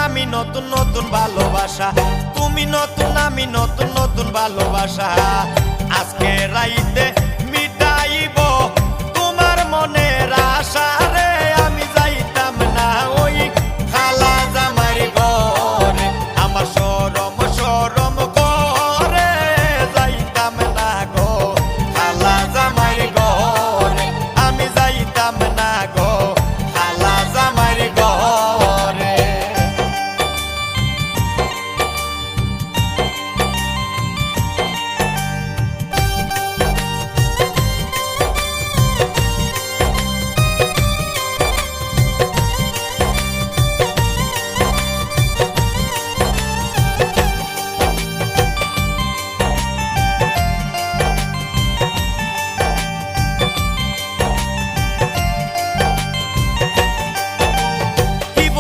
আমি নতুন নতুন ভালোবাসা, তুমি নতুন আমি নতুন নতুন ভালোবাসা। আজকে রাইতে মিটাইব তোমার মনের আশা।